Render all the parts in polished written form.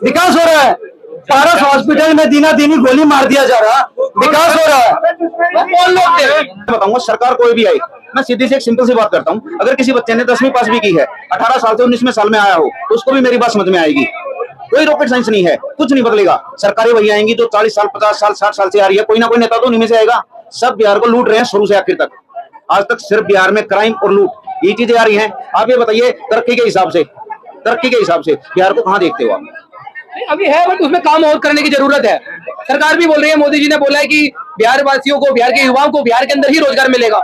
विकास हो रहा है। पारस हॉस्पिटल में दीना दीनी गोली मार दिया जा रहा, विकास हो रहा है। कौन लोग थे? बताऊंगा, सरकार कोई भी आई, मैं सीधी से एक सिंपल सी बात करता हूँ। अगर किसी बच्चे ने 10वीं पास भी की है, 18 साल से 19वें साल में आया हो, तो उसको भी मेरी बात समझ में आएगी। कोई रॉकेट साइंस नहीं है, कुछ नहीं बदलेगा। सरकारें वही आएंगी जो 40 साल 50 साल 60 साल से आ रही है। कोई ना कोई नेता तो उन्हीं में से आएगा। सब बिहार को लूट रहे हैं शुरू से आखिर तक। आज तक सिर्फ बिहार में क्राइम और लूट ये चीजें आ रही हैं। आप ये बताइए, तरक्की के हिसाब से बिहार को कहाँ देखते हो आप? अभी है, बट उसमें काम और करने की जरूरत है। सरकार भी बोल रही है, मोदी जी ने बोला है कि बिहार वासियों को, बिहार के युवाओं को बिहार के अंदर ही रोजगार मिलेगा।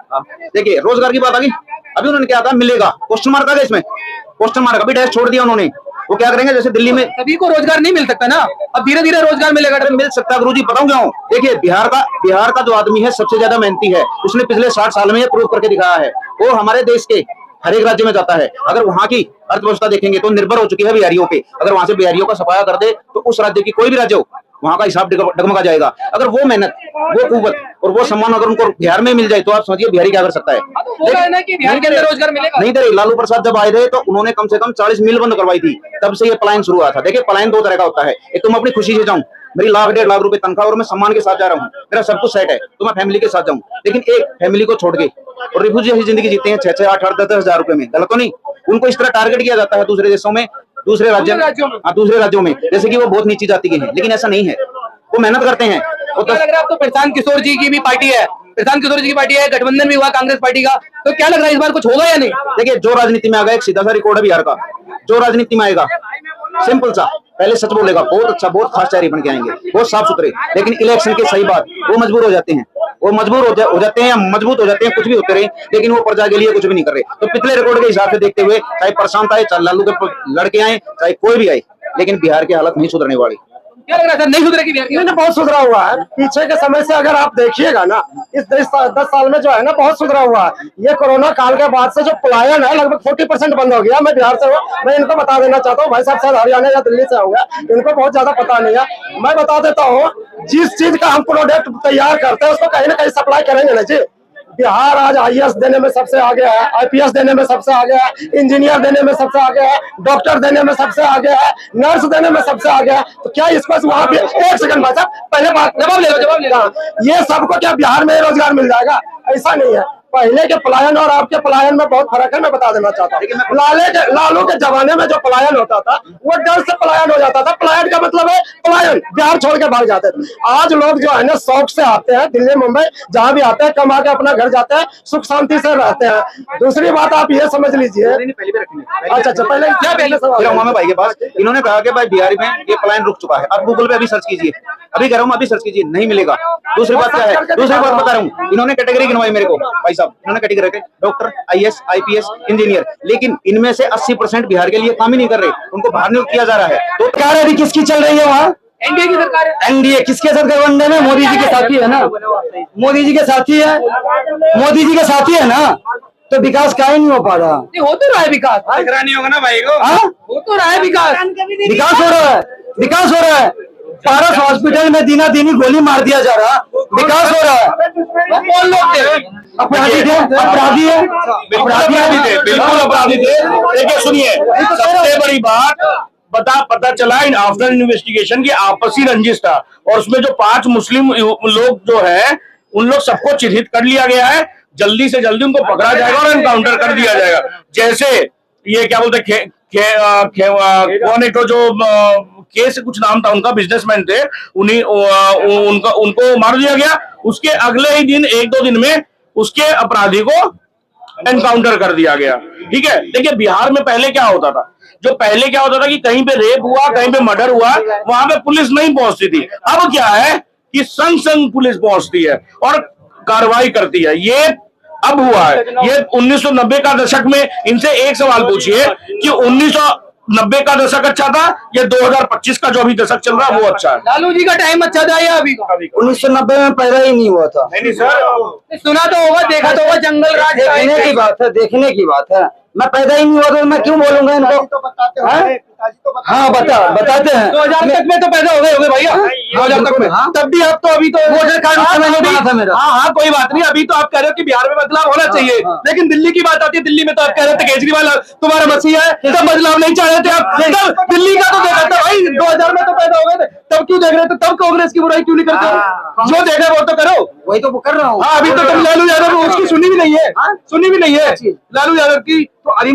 देखिए, रोजगार की बात आ गई। अभी उन्होंने क्या कहा, मिलेगा, क्वेश्चन मार्क आ गया इसमें, क्वेश्चन मार्क अभी डैश छोड़ दिया उन्होंने। वो क्या करेंगे, जैसे दिल्ली में सभी को रोजगार नहीं मिल सकता ना, अब धीरे धीरे रोजगार मिलेगा। मिल सकता है गुरुजी, बताऊं क्यों? देखिए, बिहार का जो आदमी है सबसे ज्यादा मेहनती है। उसने पिछले 60 साल में ये प्रूव करके दिखाया है। वो हमारे देश के हर एक राज्य में जाता है। अगर वहां की अर्थव्यवस्था देखेंगे तो निर्भर हो चुकी है बिहारियों पे। अगर वहां से बिहारियों का सफाया कर दे तो उस राज्य की कोई भी राज्य हो, वहां का हिसाब डगमगा जाएगा। अगर वो मेहनत, वो कुव्वत और वो सम्मान अगर उनको बिहार में मिल जाए तो आप समझिए बिहारी क्या कर सकता है। बिहार के अंदर रोजगार मिलेगा नहीं दे। लालू प्रसाद जब आए थे तो उन्होंने कम से कम 40 मिल बंद करवाई थी, तब से ये पलायन शुरू हुआ था। देखिए, पलायन दो तरह का होता है। एक तो मैं अपनी खुशी से जाऊं, मेरी लाख 1.5 लाख रुपए तनख्वाह और मैं सम्मान के साथ जा रहा हूँ, मेरा सब कुछ सेट है, तो मैं फैमिली के साथ जाऊं। लेकिन एक फैमिली को छोड़ के और रिफ्यूजी जैसी जिंदगी जीते हैं 6-6 8-8 10-10 हजार रुपए में, गलत तो नहीं? उनको इस तरह टारगेट किया जाता है दूसरे देशों में, दूसरे राज्यों में, जैसे कि वो बहुत नीची जाति के हैं। लेकिन ऐसा नहीं है, वो मेहनत करते हैं। वो तो लग रहा है, अब तो प्रशांत किशोर जी की भी पार्टी है, गठबंधन भी हुआ कांग्रेस पार्टी का, तो क्या लग रहा है इस बार कुछ होगा या नहीं? देखिए, जो राजनीति में आ गया, एक सीधा सा रिकॉर्ड है बिहार का। जो राजनीति में आएगा सिंपल सा, पहले सच बोलेगा, बहुत अच्छा, बहुत खास चेहरे बन के आएंगे, बहुत साफ सुथरे। लेकिन इलेक्शन के सही बात वो मजबूर हो जाते हैं, वो मजबूर हो जाते हैं या मजबूत हो जाते हैं, कुछ भी होते रहे, लेकिन वो प्रजा के लिए कुछ भी नहीं कर रहे। तो पिछले रिकॉर्ड के हिसाब से देखते हुए, चाहे प्रशांत आए, चाहे लालू के लड़के आए, चाहे कोई भी आए, लेकिन बिहार की हालत नहीं सुधरने वाली। क्या लग रहा है, नहीं सुधरेगी बिहार की? नहीं, बहुत सुधरा हुआ है। पीछे के समय से अगर आप देखिएगा ना, इस 10 साल में जो है ना, बहुत सुधरा हुआ है। ये कोरोना काल के बाद से जो पलायन है लगभग 40% बंद हो गया। मैं बिहार से हूँ, मैं इनको बता देना चाहता हूँ, भाई साहब शायद हरियाणा या दिल्ली से होंगे, इनको बहुत ज्यादा पता नहीं है। मैं बता देता हूँ, जिस चीज का हम प्रोडक्ट तैयार करते हैं उसको कहीं ना कहीं सप्लाई करेंगे ना जी। बिहार आज IAS देने में सबसे आगे है, IPS देने में सबसे आगे है, इंजीनियर देने में सबसे आगे है, डॉक्टर देने में सबसे आगे है, नर्स देने में सबसे आगे है। तो क्या इसको वहां पे, एक सेकंड भाई साहब, पहले बात जवाब ले लो। ये सबको क्या बिहार में रोजगार मिल जाएगा? ऐसा नहीं है। पहले के पलायन और आपके पलायन में बहुत फर्क है, मैं बता देना चाहता हूँ। लालू के जमाने में जो पलायन होता था वो डर से पलायन हो जाता था। पलायन का मतलब है पलायन, बिहार छोड़ के भाग जाते थे। आज लोग जो है ना शौक से आते हैं, दिल्ली मुंबई जहां भी आते हैं, कमा के अपना घर जाते हैं, सुख शांति से रहते हैं। दूसरी बात आप ये समझ लीजिए, अच्छा पहले भाई के पास इन्होंने कहा कि भाई बिहार में ये पलायन रुक चुका है। आप गूगल पे अभी सर्च कीजिए, अभी कह रहा हूँ, अभी सर्च कीजिए, नहीं मिलेगा। दूसरी बात क्या है, दूसरी बात बता रहा हूँ, इन्होंने कैटेगरी गिनवाई मेरे को भाई साहब, इन्होंने कैटेगरी रखे डॉक्टर, IAS, IPS, इंजीनियर, लेकिन इनमें से 80% बिहार के लिए काम ही नहीं कर रहे, उनको बाहर नियुक्त किया जा रहा है। तो सरकार अभी किसकी चल रही है वहाँ? एनडीए की सरकार है। एनडीए किसके साथ गठबंधन है? मोदी जी के साथी है ना, मोदी जी के साथी है, मोदी जी के साथी है ना, तो विकास का ही नहीं हो पा रहा। हो तो रहा है विकास, नहीं होगा ना भाई को, हो तो रहा है विकास, विकास हो रहा है, विकास हो रहा है। पारस हॉस्पिटल में दीना दीनी गोली मार दिया जा रहा, विकास हो रहा है। कौन लोग थे? अपराधी थे, अपराधी है, बिल्कुल अपराधी थे। देखिए सुनिए, सबसे बड़ी बात पता चला इन आफ्टर इन्वेस्टिगेशन की आपसी रंजिश था, और उसमें जो 5 मुस्लिम लोग जो है उन लोग सबको चिन्हित कर लिया गया है। जल्दी से जल्दी उनको पकड़ा जाएगा और एनकाउंटर कर दिया जाएगा। जैसे ये क्या बोलते कौन एक जो केस कुछ नाम था उनका, बिजनेसमैन थे, उनको मार दिया गया। उसके अगले ही दिन 1-2 दिन में उसके अपराधी को एनकाउंटर कर दिया गया। ठीक है, देखिए बिहार में पहले क्या होता था, कि कहीं पे रेप हुआ, कहीं पे मर्डर हुआ, वहां पे पुलिस नहीं पहुंचती थी। अब क्या है कि संग पुलिस पहुंचती है और कार्रवाई करती है। ये अब हुआ है। ये 1990 का दशक में इनसे एक सवाल पूछिए कि 1990 का दशक अच्छा था या 2025 का जो अभी दशक चल रहा है वो अच्छा है? लालू जी का टाइम अच्छा था या अभी का? 1990 में पैदा ही नहीं हुआ था। नहीं सर, सुना तो होगा, देखा तो होगा, जंगल राज देखने की बात है, देखने की बात है। मैं पैदा ही नहीं हुआ तो मैं क्यों बोलूंगा इनको? हाँ बताते हैं। 2000 तक में तो पैदा हो गए भैया, 2000 तक में। तब भी आप तो अभी तो वोटर कार्ड मैंने बना था मेरा। हाँ, कोई बात नहीं। अभी तो आप कह रहे हो कि बिहार में बदलाव होना चाहिए, लेकिन दिल्ली की बात आती है, दिल्ली में तो आप कह रहे थे केजरीवाल तुम्हारा मसीहा है, तब बदलाव नहीं चाह रहे थे आप। दिल्ली का तो देखा था भाई, 2000 में तब क्यों देख रहे थे? तब कांग्रेस की बुराई क्यों नहीं करते हो? जो देख रहे हो वो तो करो। वही तो कर रहा हूँ। हाँ, अभी तो तुम लालू यादव उसकी सुनी भी नहीं है, सुनी भी नहीं है लालू यादव की। तो अभी